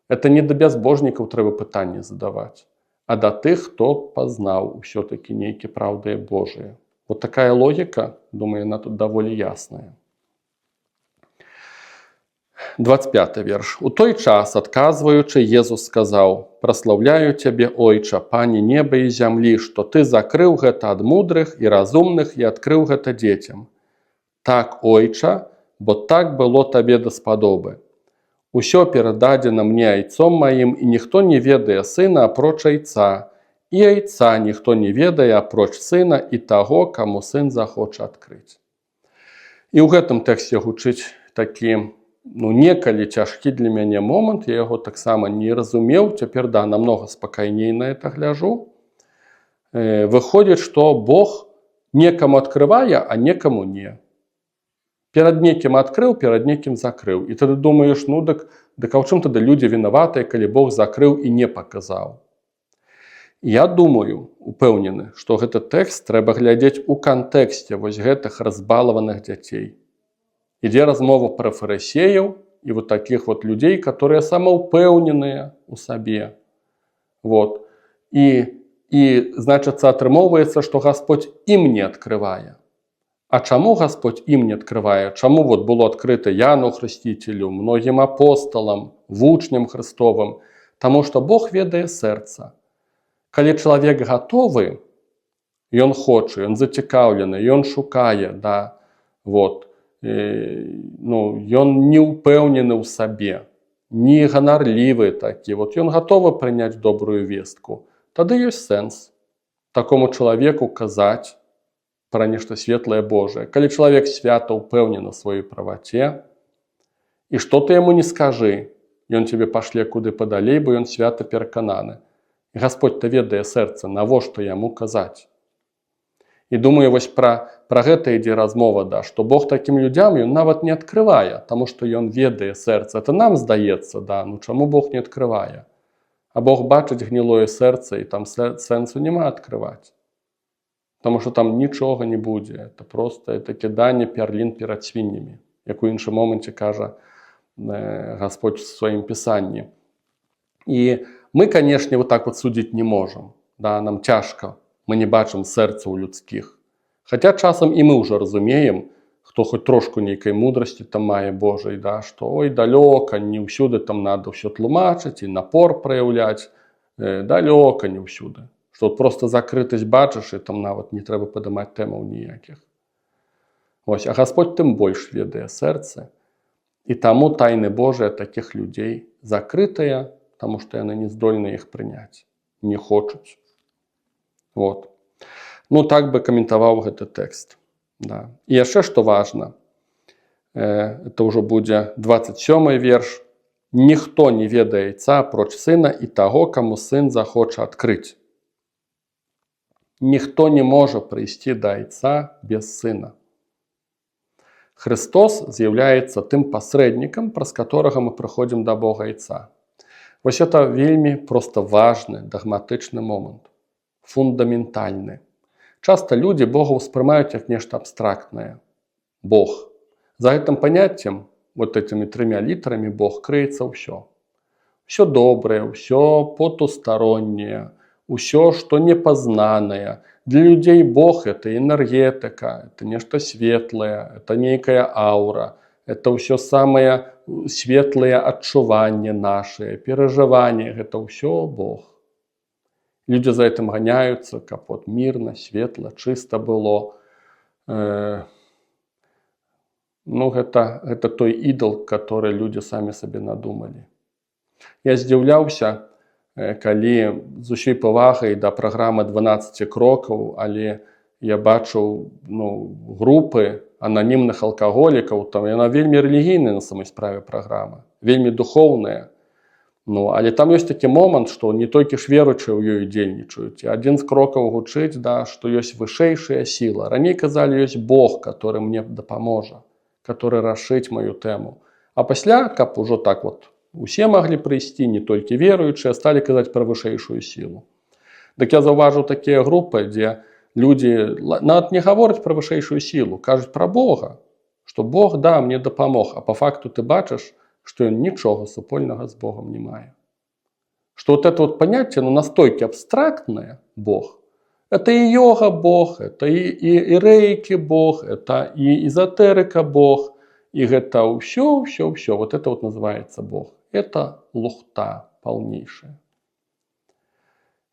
Это не да бязбожнікаў трэба пытанне задаваць, а да тых, хто пазнаў усё-такі нейкі праўды Божыя. Такая логіка, думаю, яна тут даволі ясная. 25 верш. У той час, адказваючы, Езус сказаў: «Праслаўляю Цябе, Ойча, Пане неба і зямлі, што Ты закрыў гэта ад мудрых і разумных і адкрыў гэта дзецям. Так, Ойча, бо так было Табе даспадобы. Усё перададзена мне айцом маім, і ніхто не ведае сына апроч айца, і айца ніхто не ведае апроч сына і таго, каму сын захоча адкрыць». І ў гэтым тэксце гучыць такі некалі цяжкі для мяне момант, я яго таксама не разумеў, цяпер намнога спакайней на это гляжу. Выходзіць, што Бог некаму адкрывае, а некаму не. Перад некім адкрыў, перад некім закрыў. І тады думаеш, дык а ў чым тады людзі вінаватыя, калі Бог закрыў і не паказаў? Я думаю, упэўнены, што гэты тэкст трэба глядзець у кантэксце гэтых разбалаваных дзяцей. Ідзе размова пра фарысеяў і такіх людзей, которые самаўпэўненыя ў сабе. І значыцца, атрымоўваецца, што Гасподзь ім не адкрывае. А чаму Гасподзь ім не адкрывае? Чаму было адкрыта Яну Хрысціцелю, многім апосталам, вучням Хрыстовым? Таму што Бог ведае сэрца. Калі чалавек гатовы, ён хоча, ён зацікаўлены, ён шукае, ён не ўпэўнены ў сабе, не ганарлівы такі, ён гатовы прыняць добрую вестку, тады ёсць сэнс такому чалавеку казаць пра нешта светлае Божае. Калі чалавек свята ўпэўнены ў сваёй праваце, і што ты яму не скажы, ён цябе пашле куды падалей, бо ён свята перакананы. І Гасподзь-то ведае сэрца, навошта яму казаць. І думаю, вось пра гэта ідзе размова, да, што Бог такім людзям ён нават не адкрывае, таму што ён ведае сэрца. Это нам здаецца, да, ну чаму Бог не адкрывае? А Бог бачыць гнілое сэрца, і там сэнсу няма адкрываць. Таму што там нічога не будзе. Это проста кіданне пярлін перад свіннямі, як у іншым моманце кажа Гасподзь в сваім пісанні. І мы, канешне, вот так вот судзіць не можам. Да, нам цяжка. Мы не бачым сэрцаў людскіх. Хаця часам і мы ўжо разумеем, хто хоць трошку нейкай мудрасці там мае Божай, да, што ой, далёка, не ўсюды там надо ўсё тлумачыць і напор праяўляць, далёка не ўсюды. Што проста закрытасць бачыш, і там нават не трэба падымаць тэмаў ніякіх. Вось, а Гасподь тым больш ведае сэрцы, і таму тайны Божыя такіх людзей закрытыя, таму што яны не здольны іх прыняць, не хочуць. Вот. Ну, так бы каментаваў гэты тэкст. Да. І яшчэ, што важна, это ўжо будзе 27 верш. Ніхто не ведае Айца апроч Сына і таго, каму Сын захоча адкрыць. Ніхто не можа прыйсці да Айца без Сына. Христос з'яўляецца тым пасрэднікам, праз которага мы прыходзім да Бога Айца. Вось это вельмі проста важны, дагматычны момант. Фундаментальны. Часта людзі Бога ўспрымаюць як нешта абстрактнае. Бог. За гэтым паняццем, вот этими 3 літарамі Бог крыецца ўсё. Усё добрае, усё потустороннее, усё, што непазнанае. Для людзей Бог – это энергетика, это нешта светлае, это нейкая аура, это ўсё самае светлае адчуванне нашае, перажыванне, гэта ўсё Бог. Людзі за гэтым ганяюцца, каб вот мірна, светла, чыста было. Ну, гэта той ідал, который людзі самі сабе надумалі. Я здзіўляўся, калі з усёй павагай да праграмы 12 крокаў, але я бачыў групы ананімных алкаголікаў, там яна вельмі рэлігійная на самой справе праграма, вельмі духоўная. Ну, але там ёсць такі момант, што не толькі ж веруючыя ў ёй удзельнічаюць. І адзін з крокаў гучыць, да, што ёсць вышэйшая сіла. Раней казалі, ёсць Бог, который мне дапаможа, который рашыць маю тэму. А пасля, каб ужо так вот усе маглі прыйсці, не толькі веруючыя, сталі казаць пра вышэйшую сілу. Дык я заўважыў такія групы, дзе людзі нават не гавораць пра вышэйшую сілу, кажуць пра Бога, што Бог, да, мне дапамог, а па факту ты бачыш, што ён нічога супольнага з Богом не мае. Што вот это вот паняцце, настолькі абстрактнае Бог. Это і йога Бог, это і рэйкі Бог, это і эзотэрыка Бог, і гэта ўсё. Вот это вот называется Бог. Это лухта полнейшая.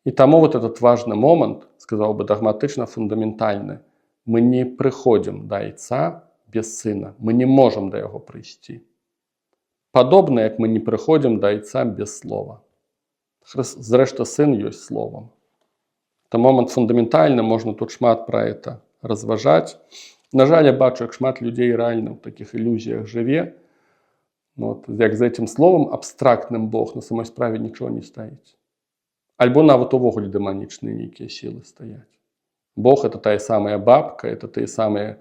І таму вот этот важны момант, сказаў бы дагматычна фундаментальны, мы не прыходзім да Айца без Сына, мы не можам да яго прыйсці. Падобна, як мы не прыходзім да Айца без слова. Зрэшты, Сын ёсць словам. Это момант фундаментальны, можна тут шмат пра это разважаць. На жаль, я бачу, як шмат людзей рэальна ў такіх ілюзіях жыве. Вот, як за этим словом абстрактным Бог на самой справе нічого не стаіць. Альбо нават увогуле дэманічныя нейкія сілы стаяць. Бог – это тая самая бабка, это тыя самыя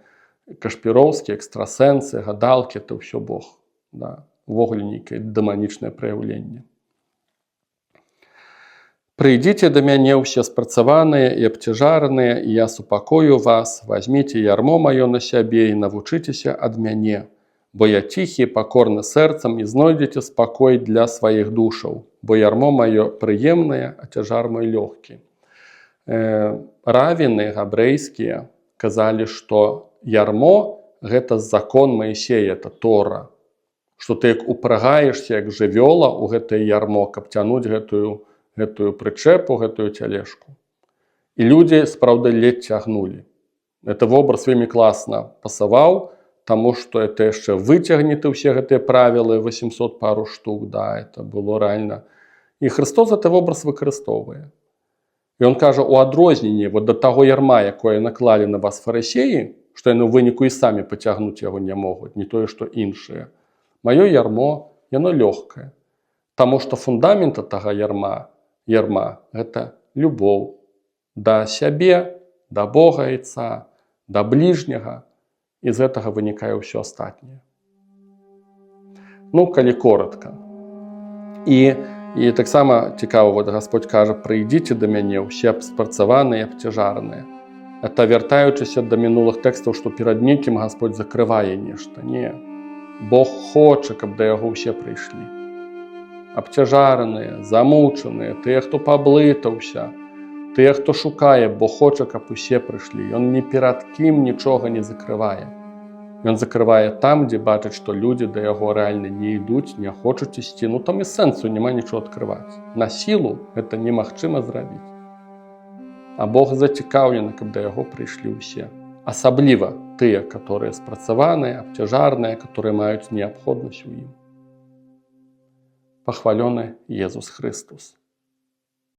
кашпіроўскія, экстрасэнсы, гадалкі, это ўсё Бог. Да. Увогуле нейкае дэманічнае праяўленне. «Прыйдзіце да мяне ўсе спрацаваныя і абцяжараныя, і я супакою вас, вазьміце ярмо маё на сябе і навучыцеся ад мяне, бо я ціхі, пакорны сэрцам, і знойдзеце спакой для сваіх душаў, бо ярмо маё прыемнае, а цяжар мой лёгкі». Равіны габрэйскія казалі, што ярмо – гэта закон Маісея, это Тора. Што ты як упрагаешся, як жывёла ў гэтае ярмо, каб цянуць гэтую прычэпу, гэтую цялежку. І людзі, спраўды, ледзь цягнулі. Это вобраз вельмі класна пасаваў, таму што это яшчэ выцягнеты ўсе гэтыя правілы, 800 пару штук, да, это было рэальна. І Христос гэты вобраз выкарыстоўвае. І ён кажа, у адрозненні вот да таго ярма, якое наклалі на вас фарысеі, што яны ў выніку і самі пацягнуць яго не могуць, не тое, што іншыя. Маё ярмо, яно лёгкае. Таму што фундамент тага ярма – гэта любоў да сябе, да Бога Айца, да бліжняга, і з гэтага вынікае ўсё астатняе. Ну, калі коротка. І таксама цікава, вот Гасподь кажа, прыйдзіце да мяне ўсе абспрацаваныя, абцяжарныя. Это вяртаючыся да мінулых тэкстаў, што перад нейкім Гасподь закрывае нешта. Не. Бог хоча, каб да яго ўсе прыйшлі. Абцяжараныя, замучаныя, тыя, хто паблытаўся, тыя, хто шукае, бо хоча, каб усе прыйшлі. Ён ні перад кім нічога не закрывае. Ён закрывае там, дзе бачыць, што людзі да яго рэальна не ідуць, не хочуць ісці. Ну там і сэнсу няма нічого адкрываць. На сілу гэта немагчыма зрабіць. А Бог зацікаўлены, каб да яго прыйшлі ўсе. Асабліва тыя, которые спрацаваныя, абцяжарныя, которые маюць неабходнасць у ім. Пахвалёны Езус Христос.